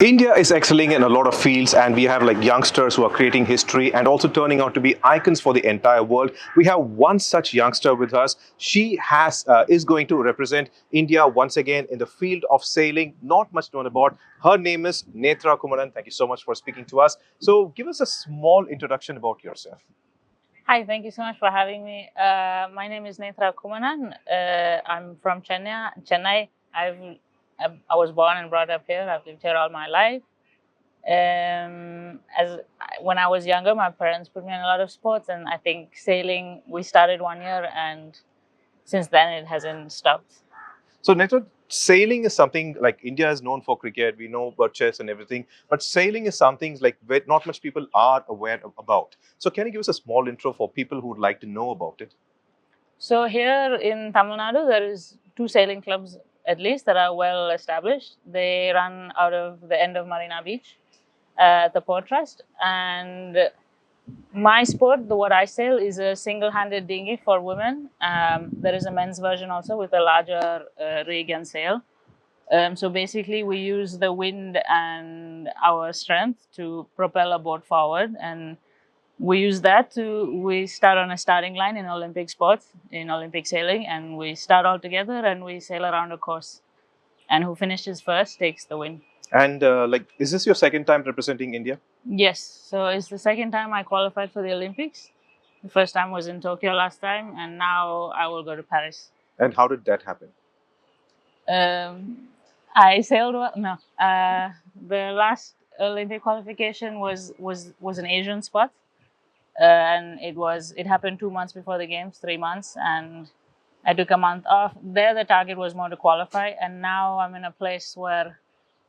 India is excelling in a lot of fields, and we have like youngsters who are creating history and also turning out to be icons for the entire world. We have one such youngster with us. She has is going to represent India once again in the field of sailing. Not much known about. Her name is Nethra Kumanan. Thank you so much for speaking to us. So, give us a small introduction about yourself. Hi, thank you so much for having me. My name is Nethra Kumanan. I'm from Chennai. I was born and brought up here. I've lived here all my life. As when I was younger, my parents put me in a lot of sports, and I think sailing. We started 1 year, and since then it hasn't stopped. So, Netra, sailing is something like India is known for cricket. We know about chess and everything, but sailing is something like where not much people are aware about. So, can you give us a small intro for people who would like to know about it? So here in Tamil Nadu, there is two sailing clubs at least that are well established. They run out of the end of Marina Beach at the Port Trust. And my sport, what I sail, is a single-handed dinghy for women. There is a men's version also with a larger rig and sail. So basically, we use the wind and our strength to propel a boat forward, and we start on a starting line in Olympic sports, in Olympic sailing, and we start all together and we sail around a course. And who finishes first takes the win. And is this your second time representing India? Yes, so it's the second time I qualified for the Olympics. The first time was in Tokyo last time, and now I will go to Paris. And how did that happen? I sailed well. No, the last Olympic qualification was an Asian spot, and it happened 2 months before the games, 3 months, and I took a month off. There, the target was more to qualify, and now I'm in a place where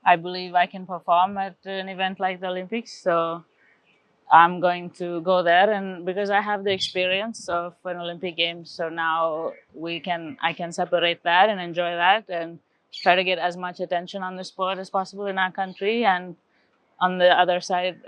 I believe I can perform at an event like the Olympics. So I'm going to go there, and because I have the experience of an Olympic Games, so now I can separate that and enjoy that, and try to get as much attention on the sport as possible in our country, and on the other side,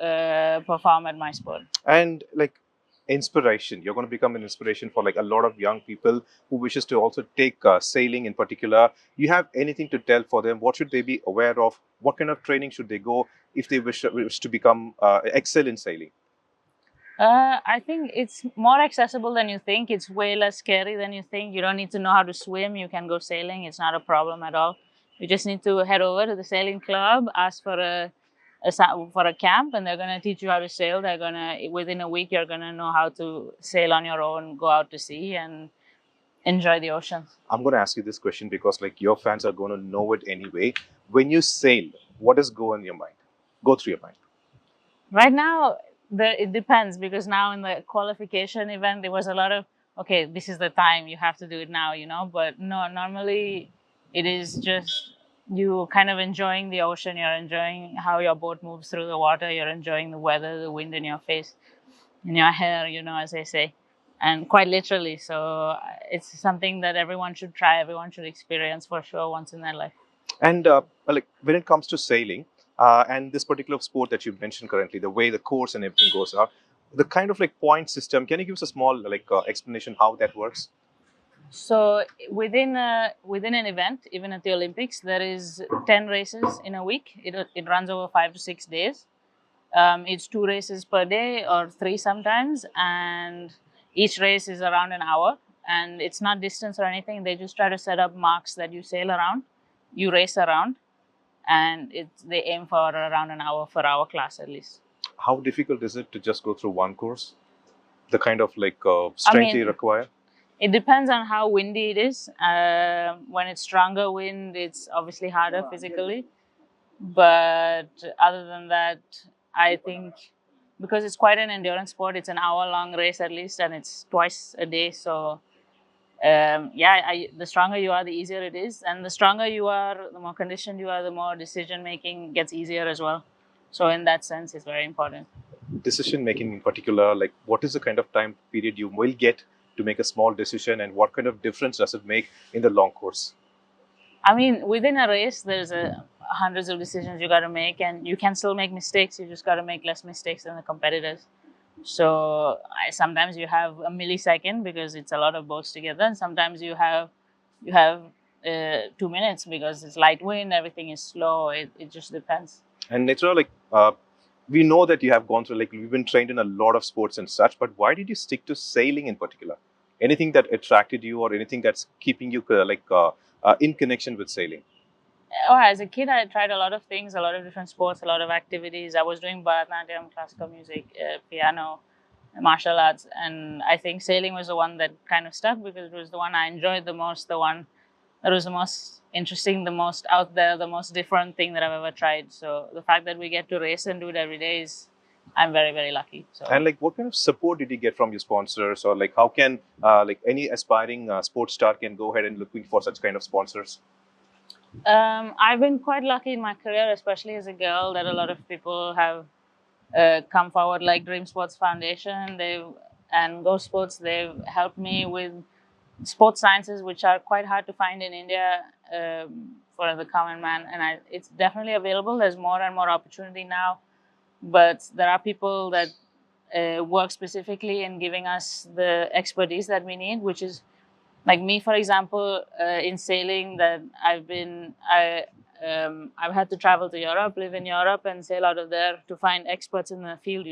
perform at my sport. And like inspiration, you're going to become an inspiration for like a lot of young people who wishes to also take sailing in particular. You have anything to tell for them? What should they be aware of? What kind of training should they go if they wish to become excel in sailing? I think it's more accessible than you think. It's way less scary than you think. You don't need to know how to swim. You can go sailing. It's not a problem at all. You just need to head over to the sailing club, ask for for a camp, and they're going to teach you how to sail. They're going to, within a week, you're going to know how to sail on your own, go out to sea, and enjoy the ocean. I'm going to ask you this question because like your fans are going to know it anyway. When you sail, what does go through your mind? Right now, it depends, because now in the qualification event, there was a lot of, okay, this is the time, you have to do it now, But no, normally it is just you kind of enjoying the ocean, you're enjoying how your boat moves through the water, you're enjoying the weather, the wind in your face, in your hair, as they say, and quite literally. So it's something that everyone should try, everyone should experience for sure once in their life. And like when it comes to sailing and this particular sport that you mentioned currently, the way the course and everything goes out, the kind of like point system, can you give us a small explanation how that works? So within an event, even at the Olympics, there is 10 races in a week. It runs over 5 to 6 days. It's 2 races per day or three sometimes, and each race is around an hour. And it's not distance or anything. They just try to set up marks that you sail around, you race around, and they aim for around an hour for our class at least. How difficult is it to just go through one course? The kind of strength you require? It depends on how windy it is. When it's stronger wind, it's obviously harder physically. But other than that, I think because it's quite an endurance sport, it's an hour-long race at least, and it's twice a day. So the stronger you are, the easier it is. And the stronger you are, the more conditioned you are, the more decision-making gets easier as well. So in that sense, it's very important. Decision making in particular, like what is the kind of time period you will get to make a small decision, and what kind of difference does it make in the long course? I mean, within a race, there's hundreds of decisions you got to make, and you can still make mistakes. You just got to make less mistakes than the competitors. So sometimes you have a millisecond because it's a lot of boats together, and sometimes you have 2 minutes because it's light wind, everything is slow. It just depends. And Nethra, we know that you have gone through, like, you've been trained in a lot of sports and such, but why did you stick to sailing in particular? Anything that attracted you, or anything that's keeping you in connection with sailing? Oh, as a kid, I tried a lot of things, a lot of different sports, a lot of activities. I was doing Bharatanatyam, classical music, piano, martial arts, and I think sailing was the one that kind of stuck because it was the one I enjoyed the most, the one that was the most interesting, the most out there, the most different thing that I've ever tried. So the fact that we get to race and do it every day is, I'm very, very lucky. So, And like, what kind of support did you get from your sponsors, or like, how can any aspiring sports star can go ahead and looking for such kind of sponsors? I've been quite lucky in my career, especially as a girl, that a lot of people have come forward, like Dream Sports Foundation, and Go Sports. They've helped me with sports sciences, which are quite hard to find in India for the common man. And it's definitely available. There's more and more opportunity now, but there are people that work specifically in giving us the expertise that we need, which is like me, for example, in sailing. That I've had to travel to Europe, live in Europe, and sail out of there to find experts in the field.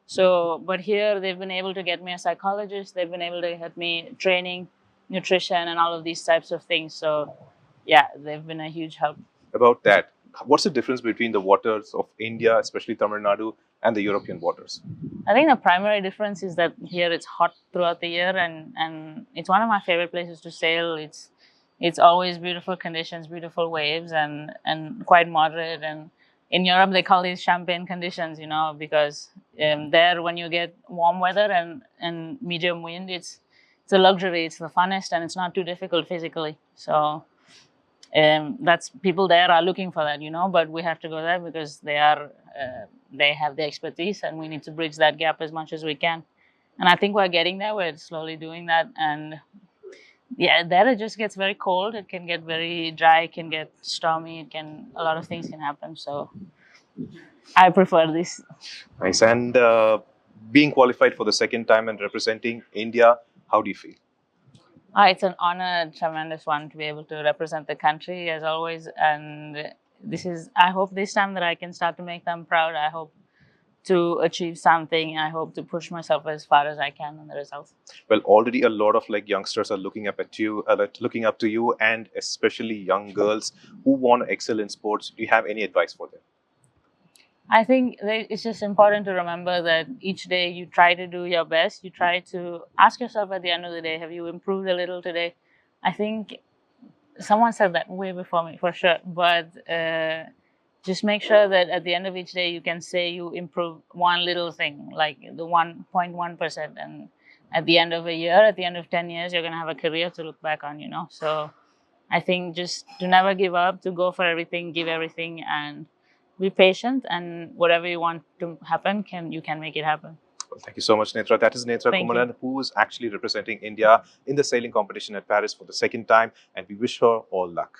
So, but here they've been able to get me a psychologist. They've been able to get me training, nutrition, and all of these types of things. So, yeah, they've been a huge help. About that, what's the difference between the waters of India, especially Tamil Nadu, and the European waters? I think the primary difference is that here it's hot throughout the year, and it's one of my favorite places to sail. It's always beautiful conditions, beautiful waves, and quite moderate. And in Europe, they call these champagne conditions, because there when you get warm weather and medium wind, it's a luxury. It's the funnest, and it's not too difficult physically. So that's people there are looking for that, but we have to go there because they have the expertise, and we need to bridge that gap as much as we can. And I think we're getting there. We're slowly doing that. And yeah, there it just gets very cold. It can get very dry. It can get stormy. A lot of things can happen. So I prefer this. Nice. And being qualified for the second time and representing India, how do you feel? It's an honor, a tremendous one to be able to represent the country as always. And I hope this time that I can start to make them proud. I hope to achieve something. I hope to push myself as far as I can in the results. Well, already a lot of youngsters are looking up at you, looking up to you, and especially young girls who want to excel in sports. Do you have any advice for them? I think it's just important to remember that each day you try to do your best. You try to ask yourself at the end of the day, have you improved a little today? I think someone said that way before me, for sure. But just make sure that at the end of each day, you can say you improve one little thing, like the 1.1%. And at the end of a year, at the end of 10 years, you're going to have a career to look back on, So I think just to never give up, to go for everything, give everything, and be patient, and whatever you want to happen, you can make it happen. Well, thank you so much, Nethra. That is Nethra Thank Kumanan, you. who is actually representing India in the sailing competition at Paris for the second time, and we wish her all luck.